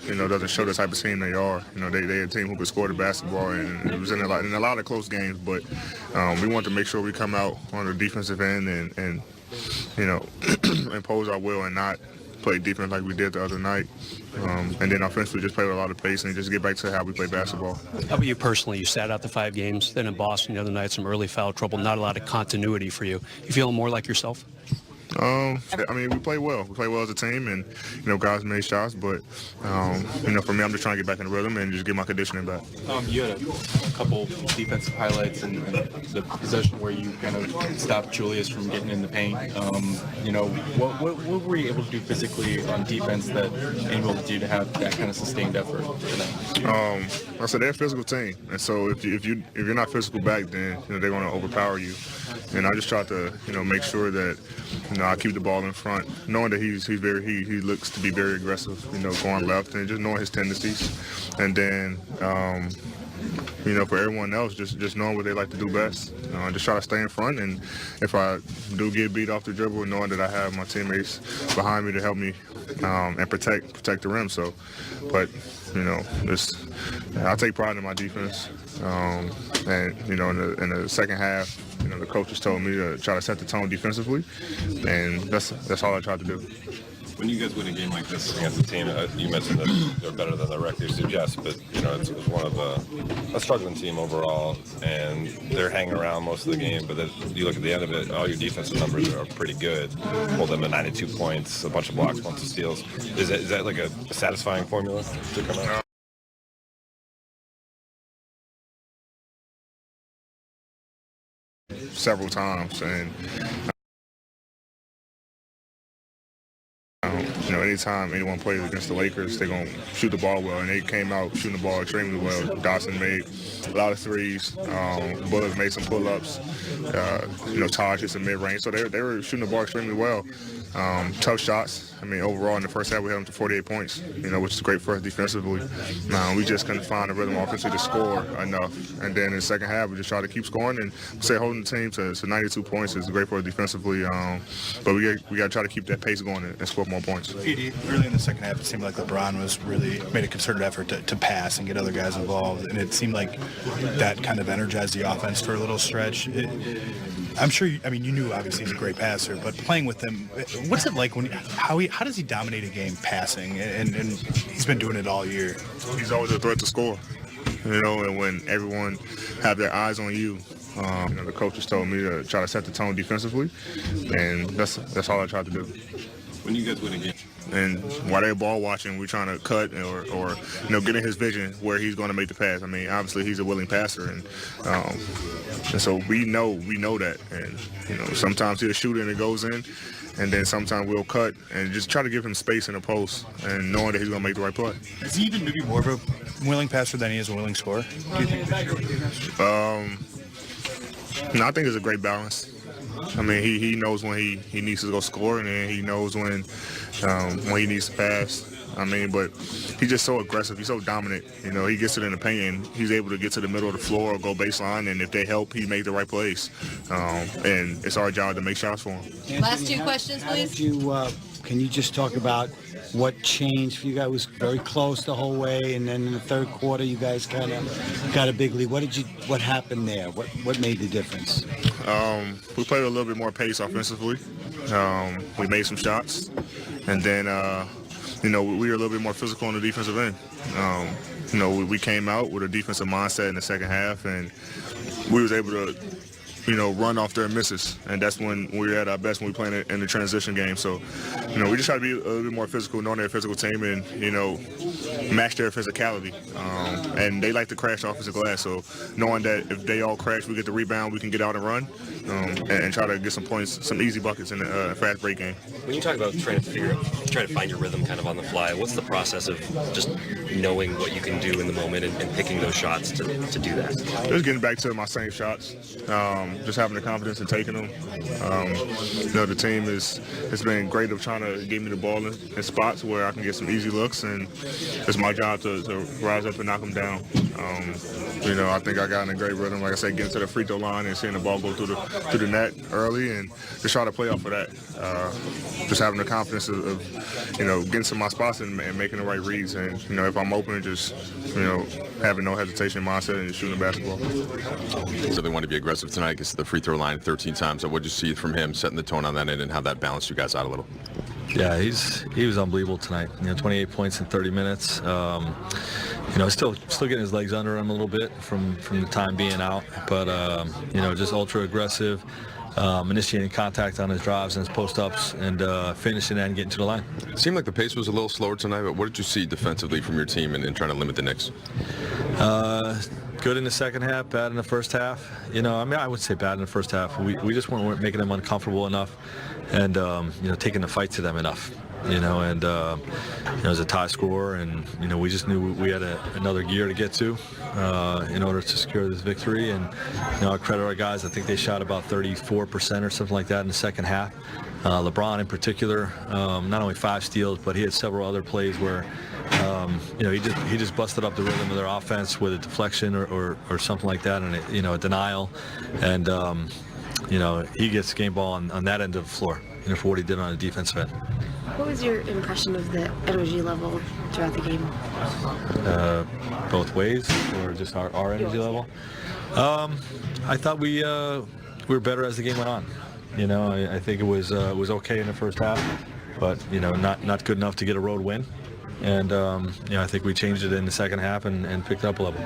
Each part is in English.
doesn't show the type of team they are. They're a team who can score the basketball, and it was in a lot of close games. But we want to make sure we come out on the defensive end and impose our will and not play defense like we did the other night. And then offensively just play with a lot of pace and just get back to how we play basketball. How about you personally? You sat out the 5 games. Then in Boston the other night, some early foul trouble. Not a lot of continuity for you. You feeling more like yourself? We play well. We play well as a team, and guys made shots. But for me, I'm just trying to get back in the rhythm and just get my conditioning back. You had a couple defensive highlights in the possession where you kind of stopped Julius from getting in the paint. What were you able to do physically on defense that enabled you to have that kind of sustained effort tonight? I said they're a physical team, and so if you're not physical back, then they're going to overpower you. And I just tried to make sure that I keep the ball in front, knowing that he looks to be very aggressive, going left, and just knowing his tendencies. And then for everyone else, just knowing what they like to do best. Just try to stay in front, and if I do get beat off the dribble, knowing that I have my teammates behind me to help me and protect the rim. So, but I take pride in my defense, and in the second half, the coaches told me to try to set the tone defensively, and that's all I tried to do. When you guys win a game like this against a team, you mentioned that they're better than the record suggests, but it's one of a struggling team overall, and they're hanging around most of the game. But then you look at the end of it, all your defensive numbers are pretty good. Hold them at 92 points, a bunch of blocks, bunch of steals. Is that like a satisfying formula to come out? Several times, and anytime anyone plays against the Lakers, they're going to shoot the ball well, and they came out shooting the ball extremely well. Dawson made a lot of threes. Bullock made some pull-ups. Taj hit some mid-range, so they were shooting the ball extremely well. Tough shots. Overall in the first half we held them to 48 points, which is great for us defensively. We just couldn't find the rhythm offensively to score enough. And then in the second half we just tried to keep scoring, and holding the team to 92 points is great for us defensively. But we got to try to keep that pace going and score more points. Early in the second half, it seemed like LeBron was really made a concerted effort to pass and get other guys involved, and it seemed like that kind of energized the offense for a little stretch. I'm sure you knew obviously he's a great passer, but playing with him, what's it like how does he dominate a game passing? And he's been doing it all year. He's always a threat to score, and when everyone have their eyes on you, the coaches told me to try to set the tone defensively, and that's all I tried to do. When you guys win a game, and while they're ball watching, we're trying to cut or get in his vision where he's going to make the pass. Obviously he's a willing passer, and so we know that, and sometimes he'll shoot and it goes in, and then sometimes we'll cut and just try to give him space in the post and knowing that he's going to make the right play. Is he even maybe more of a willing passer than he is a willing scorer, do you think? I think it's a great balance. He knows when he needs to go score, and then he knows when he needs to pass. But he's just so aggressive. He's so dominant. He gets it in the paint, and he's able to get to the middle of the floor or go baseline, and if they help, he make the right plays. And it's our job to make shots for him. Last 2 questions, please. Can you just talk about what changed for you guys? It was very close the whole way, and then in the third quarter, you guys kind of got a big lead. What happened there? What made the difference? We played a little bit more pace offensively. We made some shots, and then we were a little bit more physical on the defensive end. We came out with a defensive mindset in the second half, and we was able to run off their misses, and that's when we're at our best when we play in the transition game. So, we just try to be a little bit more physical, knowing they're a physical team, and match their physicality. And they like to crash offensive glass, so knowing that if they all crash, we get the rebound, we can get out and run, and try to get some points, some easy buckets in the fast break game. When you talk about trying to find your rhythm kind of on the fly, what's the process of just knowing what you can do in the moment and picking those shots to do that? Just getting back to my same shots. just having the confidence in taking them. The team has been great of trying to get me the ball in spots where I can get some easy looks, and it's my job to rise up and knock them down. I think I got in a great rhythm, like I said, getting to the free throw line and seeing the ball go through the net early, and just try to play off of that. Just having the confidence of getting to my spots and making the right reads, and if I'm open, just having no hesitation mindset and just shooting the basketball. So they want to be aggressive tonight. Gets to the free throw line 13 times. So what did you see from him setting the tone on that end and how that balanced you guys out a little? Yeah, he was unbelievable tonight. 28 points in 30 minutes. Still getting his legs under him a little bit from the time being out, but just ultra aggressive, initiating contact on his drives and his post-ups, and finishing and getting to the line. It seemed like the pace was a little slower tonight, but what did you see defensively from your team in trying to limit the Knicks? Good in the second half, bad in the first half. I would say bad in the first half. We just weren't making them uncomfortable enough, and taking the fight to them enough. It was a tie score, and we just knew we had another gear to get to in order to secure this victory. And I credit our guys. I think they shot about 34% or something like that in the second half. LeBron in particular, not only 5 steals, but he had several other plays where he just busted up the rhythm of their offense with a deflection or something like that, and a denial, and he gets the game ball on that end of the floor, for what he did on the defensive end. What was your impression of the energy level throughout the game? Both ways, or just our energy level? I thought we were better as the game went on. I think it was okay in the first half, but not good enough to get a road win. And I think we changed it in the second half and picked it up a level.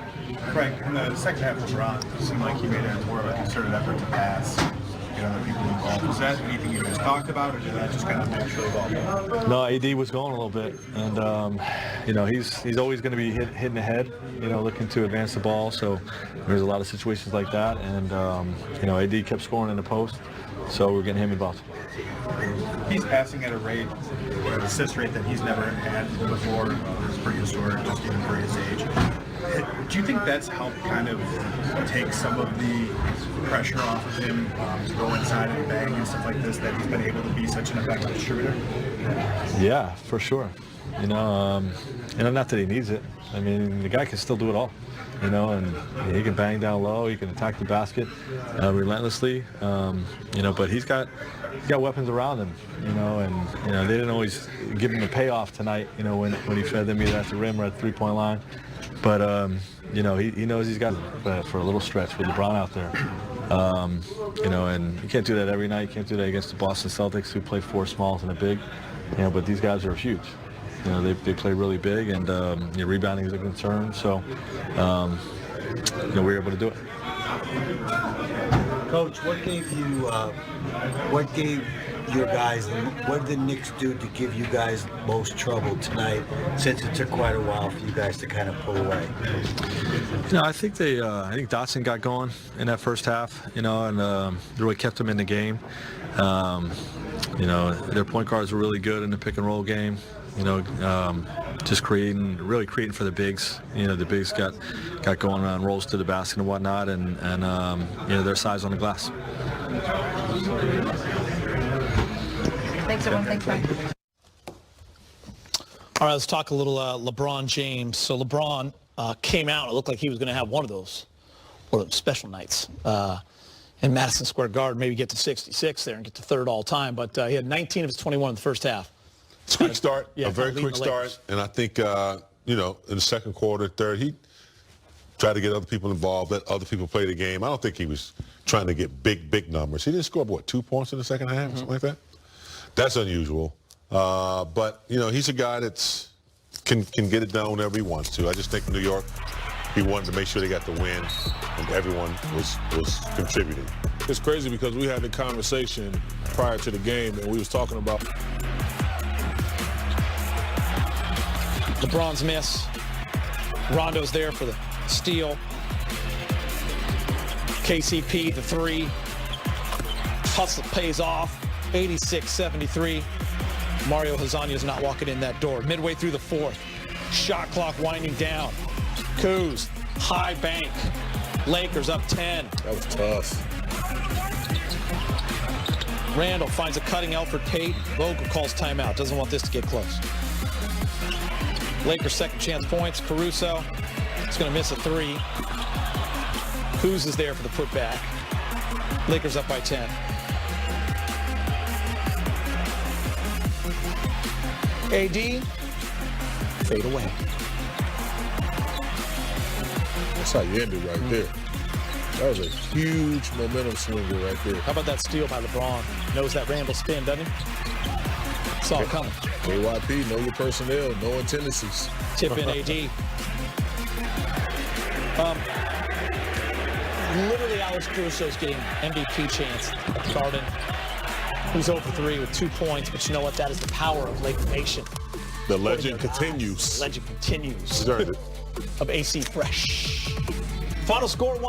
Frank, in the second half of LeBron, it seemed like he made a more of a concerted effort to pass, get other people involved. Was that anything you guys talked about, or did that just kind of naturally evolve? No, AD was going a little bit, and he's always going to be hitting ahead, looking to advance the ball. So there's a lot of situations like that, and AD kept scoring in the post, so we're getting him involved. He's passing at a rate, an assist rate that he's never had before. It's pretty historic, just even for his age. Do you think that's helped kind of take some of the pressure off of him to go inside and bang and stuff like this, that he's been able to be such an effective distributor? Yeah, for sure. Not that he needs it. I mean, the guy can still do it all. And he can bang down low. He can attack the basket relentlessly. But he's got weapons around him. And they didn't always give him the payoff tonight. When he fed them either at the rim or at the three-point line. But he knows he's got it for a little stretch with LeBron out there. And you can't do that every night. You can't do that against the Boston Celtics, who play 4 smalls and a big. But these guys are huge. They play really big, and rebounding is a concern. So, we were able to do it. Coach, what gave your guys, what did the Knicks do to give you guys most trouble tonight, since it took quite a while for you guys to kind of pull away? I think I think Dotson got going in that first half, and really kept them in the game. Their point guards were really good in the pick and roll game. Just creating for the bigs. The bigs got going on rolls to the basket and whatnot, and their size on the glass. Thanks, everyone. Thanks, Frank. All right, let's talk a little LeBron James. So LeBron came out. It looked like he was going to have one of those special nights in Madison Square Garden, maybe get to 66 there and get to third all time. But he had 19 of his 21 in the first half. Quick start, a very quick start, and I think, in the second quarter, third, he tried to get other people involved, let other people play the game. I don't think he was trying to get big numbers. He didn't score, 2 points in the second half, something like that? That's unusual. But, he's a guy that can get it done whenever he wants to. I just think New York, he wanted to make sure they got the win, and everyone was contributing. It's crazy because we had the conversation prior to the game, and we was talking about LeBron's miss. Rondo's there for the steal. KCP, the 3. Hustle pays off. 86-73. Mario Hezonja's not walking in that door. Midway through the fourth. Shot clock winding down. Kuz, high bank. Lakers up 10. That was tough. Randall finds a cutting Elfrid Payton. Vogel calls timeout. Doesn't want this to get close. Lakers second chance points. Caruso is going to miss a three. Kuz is there for the putback. Lakers up by 10. AD, fade away. That's how you end it right there. That was a huge momentum swinger right there. How about that steal by LeBron? Knows that Randall spin, doesn't he? Saw it coming. KYP, know your personnel, knowing tendencies. Tip in AD. Literally, Alex Caruso's getting MVP chance. Garden, who's 0 for 3 with 2 points, but you know what? That is the power of Laker Nation. The legend continues. The legend continues. He's earned it. Of AC Fresh. Final score,